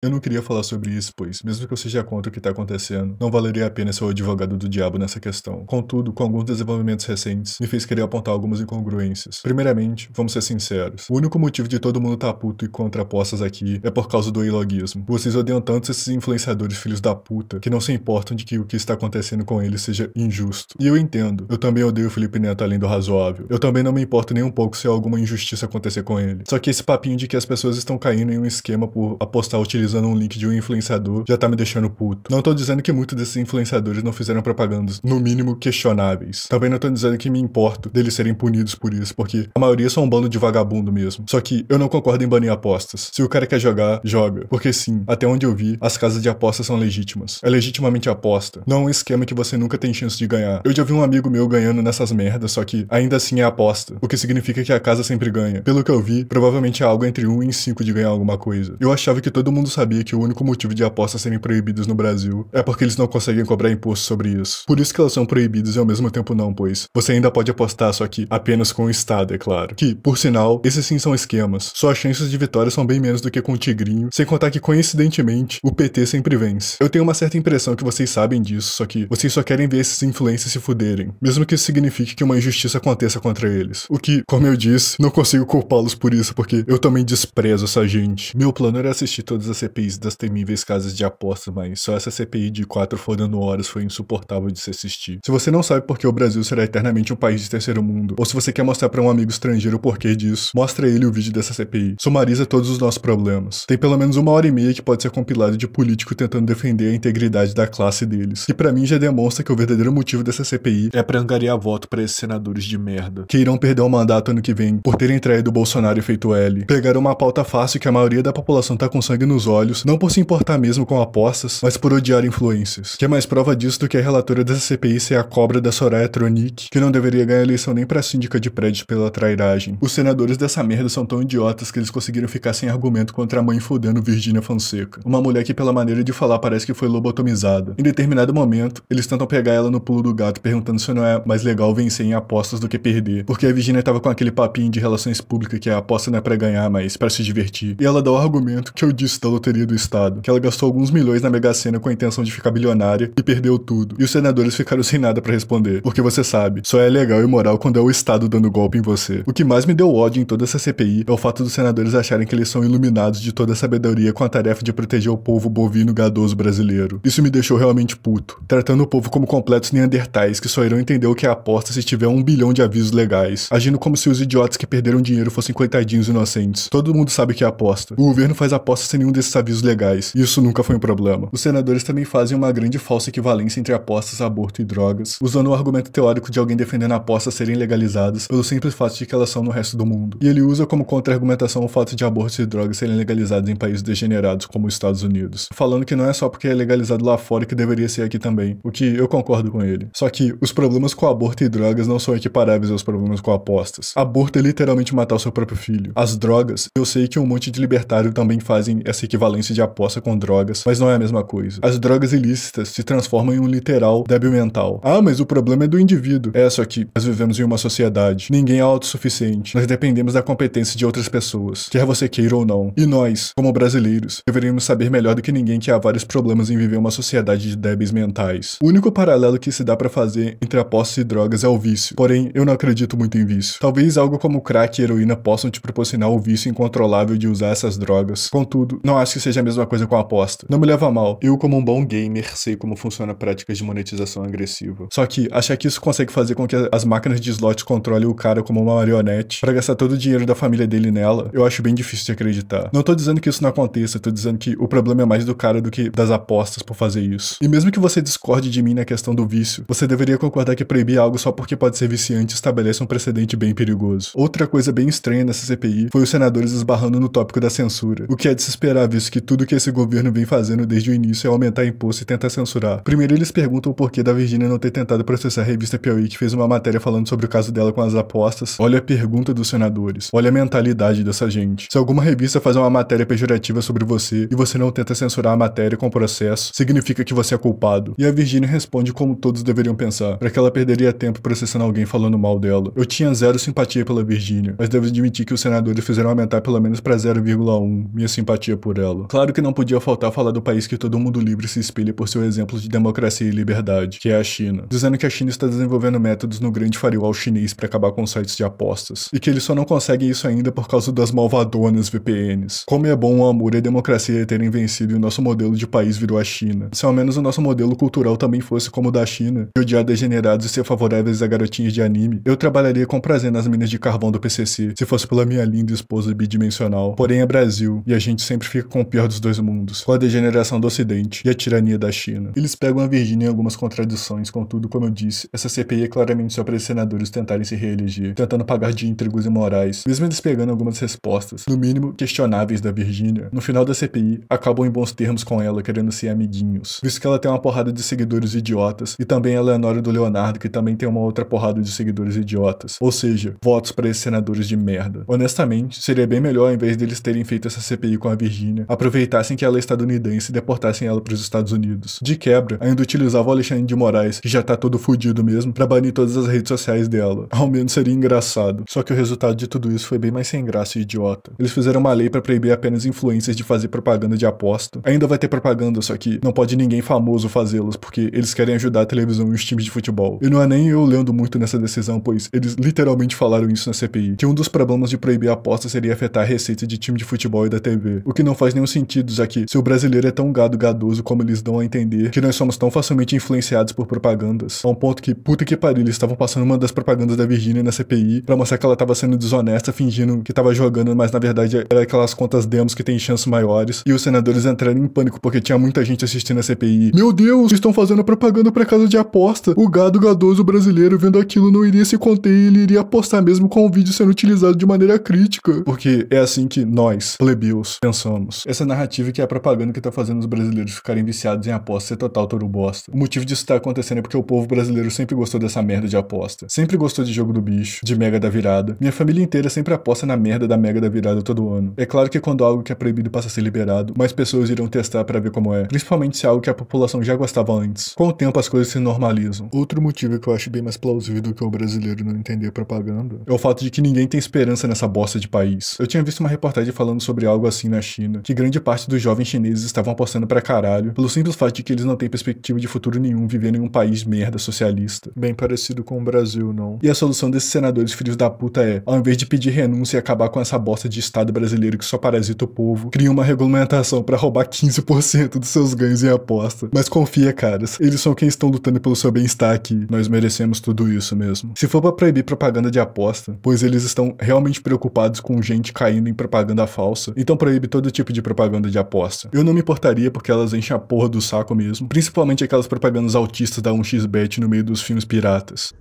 Eu não queria falar sobre isso, pois, mesmo que eu seja contra o que está acontecendo, não valeria a pena ser o advogado do diabo nessa questão. Contudo, com alguns desenvolvimentos recentes, me fez querer apontar algumas incongruências. Primeiramente, vamos ser sinceros. O único motivo de todo mundo tá puto e contra apostas aqui é por causa do eilogismo. Vocês odeiam tanto esses influenciadores filhos da puta que não se importam de que o que está acontecendo com eles seja injusto. E eu entendo. Eu também odeio o Felipe Neto além do razoável. Eu também não me importo nem um pouco se alguma injustiça acontecer com ele. Só que esse papinho de que as pessoas estão caindo em um esquema por apostar utilizando um link de um influenciador já tá me deixando puto. Não tô dizendo que muitos desses influenciadores não fizeram propagandas, no mínimo, questionáveis. Também não tô dizendo que me importo deles serem punidos por isso, porque a maioria são um bando de vagabundo mesmo. Só que eu não concordo em banir apostas. Se o cara quer jogar, joga. Porque sim, até onde eu vi, as casas de apostas são legítimas. É legitimamente aposta. Não é um esquema que você nunca tem chance de ganhar. Eu já vi um amigo meu ganhando nessas merdas, só que ainda assim é aposta. O que significa que a casa sempre ganha. Pelo que eu vi, provavelmente é algo entre 1 em 5 de ganhar alguma coisa. Eu achava que todo mundo sabia que o único motivo de apostas serem proibidas no Brasil é porque eles não conseguem cobrar imposto sobre isso. Por isso que elas são proibidas e ao mesmo tempo não, pois você ainda pode apostar, só que apenas com o Estado, é claro. Que, por sinal, esses sim são esquemas. Suas chances de vitória são bem menos do que com o Tigrinho, sem contar que, coincidentemente, o PT sempre vence. Eu tenho uma certa impressão que vocês sabem disso, só que vocês só querem ver esses influencers se fuderem, mesmo que isso signifique que uma injustiça aconteça contra eles. O que, como eu disse, não consigo culpá-los por isso, porque eu também desprezo essa gente. Meu plano era assistir todas as CPIs das temíveis casas de apostas, mas só essa CPI de 4 fodendo horas foi insuportável de se assistir. Se você não sabe por que o Brasil será eternamente um país de terceiro mundo, ou se você quer mostrar pra um amigo estrangeiro o porquê disso, mostra ele o vídeo dessa CPI. Sumariza todos os nossos problemas. Tem pelo menos 1h30 que pode ser compilado de político tentando defender a integridade da classe deles. E pra mim já demonstra que o verdadeiro motivo dessa CPI é pra angariar voto pra esses senadores de merda, que irão perder o mandato ano que vem por terem traído o Bolsonaro e feito L. Pegaram uma pauta fácil que a maioria da população tá com sangue nos olhos, não por se importar mesmo com apostas, mas por odiar influências. Que é mais prova disso do que a relatora dessa CPI ser a cobra da Soraya Tronic, que não deveria ganhar eleição nem pra síndica de prédio pela trairagem. Os senadores dessa merda são tão idiotas que eles conseguiram ficar sem argumento contra a mãe fudendo Virgínia Fonseca. Uma mulher que pela maneira de falar parece que foi lobotomizada. Em determinado momento, eles tentam pegar ela no pulo do gato perguntando se não é mais legal vencer em apostas do que perder, porque a Virgínia tava com aquele papinho de relações públicas que a aposta não é pra ganhar, mas pra se divertir. E ela dá o argumento que eu disse da loteria do estado, que ela gastou alguns milhões na Mega Sena com a intenção de ficar bilionária e perdeu tudo. E os senadores ficaram sem nada pra responder, porque você sabe, só é legal e moral quando é o estado dando golpe em você. O que mais me deu ódio em toda essa CPI é o fato dos senadores acharem que eles são iluminados de toda a sabedoria com a tarefa de proteger o povo bovino gadoso brasileiro. Isso me deixou realmente puto, tratando o povo como completos neandertais que só irão entender o que é aposta se tiver 1 bilhão de avisos legais, agindo como se os idiotas que perderam dinheiro fossem coitadinhos inocentes. Todo mundo sabe que é aposta. O governo faz aposta sem nenhum desses avisos legais, e isso nunca foi um problema. Os senadores também fazem uma grande falsa equivalência entre apostas, aborto e drogas, usando o argumento teórico de alguém defendendo apostas serem legalizadas pelo simples fato de que elas são no resto do mundo. E ele usa como contra-argumentação o fato de abortos e drogas serem legalizados em países degenerados como os Estados Unidos, falando que não é só porque é legalizado lá fora que deveria ser aqui também, o que eu concordo com ele. Só que os problemas com aborto e drogas não são equiparáveis aos problemas com apostas. Aborto é literalmente matar o seu próprio filho. As drogas, eu sei que um monte de libertário também fazem essa equivalência de aposta com drogas, mas não é a mesma coisa. As drogas ilícitas se transformam em um literal débil mental. Ah, mas o problema é do indivíduo. É, só que nós vivemos em uma sociedade. Ninguém é autossuficiente. Nós dependemos da competência de outras pessoas, quer você queira ou não. E nós, como brasileiros, deveríamos saber melhor do que ninguém que há vários problemas em viver uma sociedade de débeis mentais. O único paralelo que se dá pra fazer entre apostas e drogas é o vício. Porém, eu não acredito muito em vício. Talvez algo como crack e heroína possam te proporcionar o vício incontrolável de usar essas drogas. Contudo, não acho que seja a mesma coisa com a aposta. Não me leva a mal. Eu, como um bom gamer, sei como funciona práticas de monetização agressiva. Só que achar que isso consegue fazer com que as máquinas de slots controlem o cara como uma marionete pra gastar todo o dinheiro da família dele nela, eu acho bem difícil de acreditar. Não tô dizendo que isso não aconteça, tô dizendo que o problema é mais do cara do que das apostas por fazer isso. E mesmo que você discorde de mim na questão do vício, você deveria concordar que proibir algo só porque pode ser viciante estabelece um precedente bem perigoso. Outra coisa bem estranha nessa CPI foi os senadores esbarrando no tópico da censura, o que é de se esperar, visto que tudo que esse governo vem fazendo desde o início é aumentar imposto e tentar censurar. Primeiro eles perguntam o porquê da Virgínia não ter tentado processar a revista Piauí, que fez uma matéria falando sobre o caso dela com as apostas. Olha a pergunta dos senadores, olha a mentalidade dessa gente. Se alguma revista faz uma matéria pejorativa sobre você e você não tenta censurar a matéria com processo, significa que você é culpado. E a Virgínia responde como todos deveriam pensar, pra que ela perderia tempo processando alguém falando mal dela. Eu tinha zero simpatia pela Virgínia, mas devo admitir que os senadores fizeram aumentar pelo menos pra 0,1 minha simpatia por ela. dela. Claro que não podia faltar falar do país que todo mundo livre se espelha por seu exemplo de democracia e liberdade, que é a China, dizendo que a China está desenvolvendo métodos no grande firewall chinês para acabar com sites de apostas, e que eles só não conseguem isso ainda por causa das malvadonas VPNs. Como é bom o amor e a democracia terem vencido e o nosso modelo de país virou a China. Se ao menos o nosso modelo cultural também fosse como o da China, e odiar degenerados e ser favoráveis a garotinhas de anime, eu trabalharia com prazer nas minas de carvão do PCC, se fosse pela minha linda esposa bidimensional. Porém é Brasil, e a gente sempre fica com o pior dos dois mundos, com a degeneração do Ocidente e a tirania da China. Eles pegam a Virgínia em algumas contradições, contudo, como eu disse, essa CPI é claramente só para os senadores tentarem se reeleger, tentando pagar de íntegros e morais, mesmo eles pegando algumas respostas, no mínimo questionáveis da Virgínia. No final da CPI, acabam em bons termos com ela, querendo ser amiguinhos, visto que ela tem uma porrada de seguidores idiotas, e também a Leonora do Leonardo, que também tem uma outra porrada de seguidores idiotas, ou seja, votos para esses senadores de merda. Honestamente, seria bem melhor, ao invés deles terem feito essa CPI com a Virgínia, aproveitassem que ela é estadunidense e deportassem ela para os Estados Unidos. De quebra, ainda utilizava o Alexandre de Moraes, que já tá todo fudido mesmo, pra banir todas as redes sociais dela. Ao menos seria engraçado. Só que o resultado de tudo isso foi bem mais sem graça e idiota. Eles fizeram uma lei pra proibir apenas influencers de fazer propaganda de aposta. Ainda vai ter propaganda, só que não pode ninguém famoso fazê-las, porque eles querem ajudar a televisão e os times de futebol. E não é nem eu lendo muito nessa decisão, pois eles literalmente falaram isso na CPI, que um dos problemas de proibir a aposta seria afetar a receita de time de futebol e da TV. O que não faz nenhum sentido, já que se o brasileiro é tão gado gadoso como eles dão a entender, que nós somos tão facilmente influenciados por propagandas, a um ponto que, puta que pariu, eles estavam passando uma das propagandas da Virgínia na CPI pra mostrar que ela tava sendo desonesta, fingindo que tava jogando, mas na verdade era aquelas contas demos que tem chances maiores, e os senadores entraram em pânico porque tinha muita gente assistindo a CPI. Meu Deus, estão fazendo propaganda pra casa de aposta. O gado gadoso brasileiro vendo aquilo não iria se conter e ele iria apostar mesmo com o vídeo sendo utilizado de maneira crítica. Porque é assim que nós, plebeus, pensamos. Essa narrativa que é a propaganda que tá fazendo os brasileiros ficarem viciados em aposta é total touro bosta. O motivo disso tá acontecendo é porque o povo brasileiro sempre gostou dessa merda de aposta. Sempre gostou de jogo do bicho, de Mega da Virada. Minha família inteira sempre aposta na merda da Mega da Virada todo ano. É claro que quando algo que é proibido passa a ser liberado, mais pessoas irão testar pra ver como é. Principalmente se é algo que a população já gostava antes. Com o tempo as coisas se normalizam. Outro motivo que eu acho bem mais plausível do que o brasileiro não entender propaganda é o fato de que ninguém tem esperança nessa bosta de país. Eu tinha visto uma reportagem falando sobre algo assim na China, que grande parte dos jovens chineses estavam apostando pra caralho, pelo simples fato de que eles não têm perspectiva de futuro nenhum vivendo em um país merda socialista. Bem parecido com o Brasil, não? E a solução desses senadores filhos da puta é, ao invés de pedir renúncia e acabar com essa bosta de Estado brasileiro que só parasita o povo, cria uma regulamentação pra roubar 15% dos seus ganhos em aposta. Mas confia, caras, eles são quem estão lutando pelo seu bem-estar aqui. Nós merecemos tudo isso mesmo. Se for pra proibir propaganda de aposta, pois eles estão realmente preocupados com gente caindo em propaganda falsa, então proíbe todo tipo de propaganda de aposta. Eu não me importaria porque elas enchem a porra do saco mesmo, principalmente aquelas propagandas autistas da 1xBet no meio dos filmes piratas.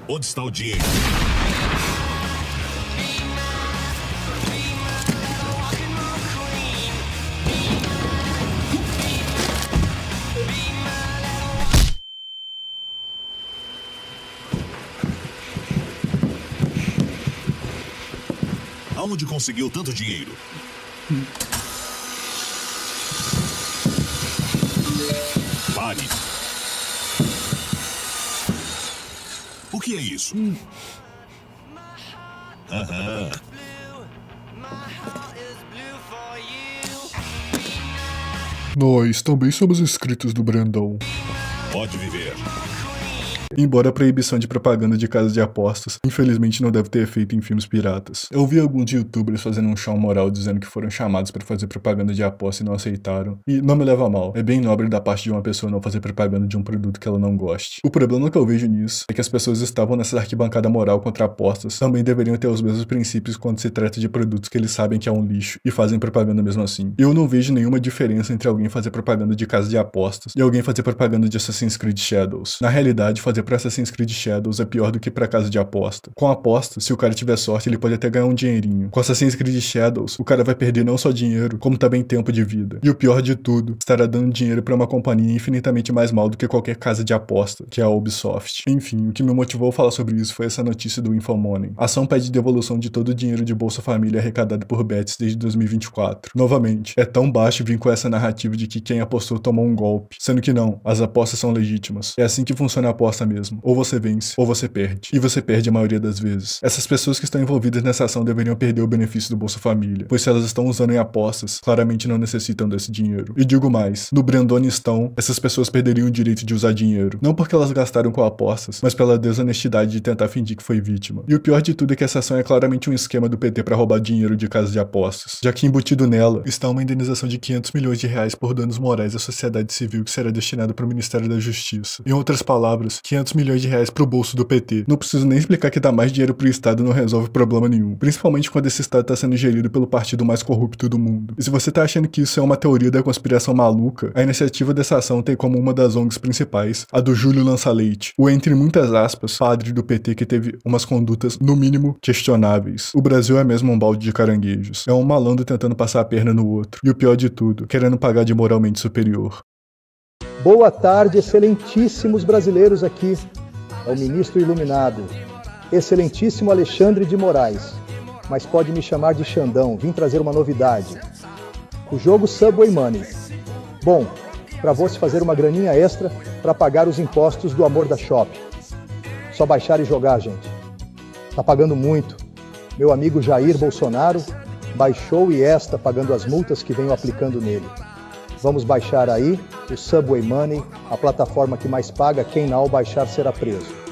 Onde está o dinheiro? Aonde conseguiu tanto dinheiro? Pare. O que é isso? Aham. Nós também somos inscritos do Brandão. Pode viver. Embora a proibição de propaganda de casas de apostas, infelizmente não deve ter efeito em filmes piratas. Eu vi alguns youtubers fazendo um chão moral dizendo que foram chamados para fazer propaganda de aposta e não aceitaram. E não me leva a mal, é bem nobre da parte de uma pessoa não fazer propaganda de um produto que ela não goste. O problema que eu vejo nisso é que as pessoas estavam nessa arquibancada moral contra apostas também deveriam ter os mesmos princípios quando se trata de produtos que eles sabem que é um lixo e fazem propaganda mesmo assim. Eu não vejo nenhuma diferença entre alguém fazer propaganda de casa de apostas e alguém fazer propaganda de Assassin's Creed Shadows. Na realidade, fazer pra Assassin's Creed Shadows é pior do que pra casa de aposta. Com aposta, se o cara tiver sorte, ele pode até ganhar um dinheirinho. Com Assassin's Creed Shadows, o cara vai perder não só dinheiro, como também tempo de vida. E o pior de tudo, estará dando dinheiro pra uma companhia infinitamente mais mal do que qualquer casa de aposta, que é a Ubisoft. Enfim, o que me motivou a falar sobre isso foi essa notícia do Infomoney. A ação pede devolução de todo o dinheiro de Bolsa Família arrecadado por bets desde 2024. Novamente, é tão baixo vir com essa narrativa de que quem apostou tomou um golpe, sendo que não, as apostas são legítimas. É assim que funciona a aposta mesmo. Ou você vence, ou você perde. E você perde a maioria das vezes. Essas pessoas que estão envolvidas nessa ação deveriam perder o benefício do Bolsa Família, pois se elas estão usando em apostas, claramente não necessitam desse dinheiro. E digo mais, no Brandonistão, essas pessoas perderiam o direito de usar dinheiro, não porque elas gastaram com apostas, mas pela desonestidade de tentar fingir que foi vítima. E o pior de tudo é que essa ação é claramente um esquema do PT para roubar dinheiro de casas de apostas, já que embutido nela está uma indenização de 500 milhões de reais por danos morais à sociedade civil que será destinado para o Ministério da Justiça. Em outras palavras, 500 milhões de reais pro bolso do PT. Não preciso nem explicar que dar mais dinheiro pro Estado não resolve problema nenhum, principalmente quando esse Estado está sendo gerido pelo partido mais corrupto do mundo. E se você tá achando que isso é uma teoria da conspiração maluca, a iniciativa dessa ação tem como uma das ONGs principais a do Júlio Lança-Leite, o entre muitas aspas, padre do PT que teve umas condutas, no mínimo, questionáveis. O Brasil é mesmo um balde de caranguejos. É um malandro tentando passar a perna no outro. E o pior de tudo, querendo pagar de moralmente superior. Boa tarde, excelentíssimos brasileiros aqui. É o ministro iluminado, excelentíssimo Alexandre de Moraes, mas pode me chamar de Xandão. Vim trazer uma novidade. O jogo Subway Money. Bom, para você fazer uma graninha extra para pagar os impostos do amor da Shop. Só baixar e jogar, gente. Tá pagando muito. Meu amigo Jair Bolsonaro baixou e está pagando as multas que venho aplicando nele. Vamos baixar aí o Subway Money, a plataforma que mais paga. Quem não baixar será preso.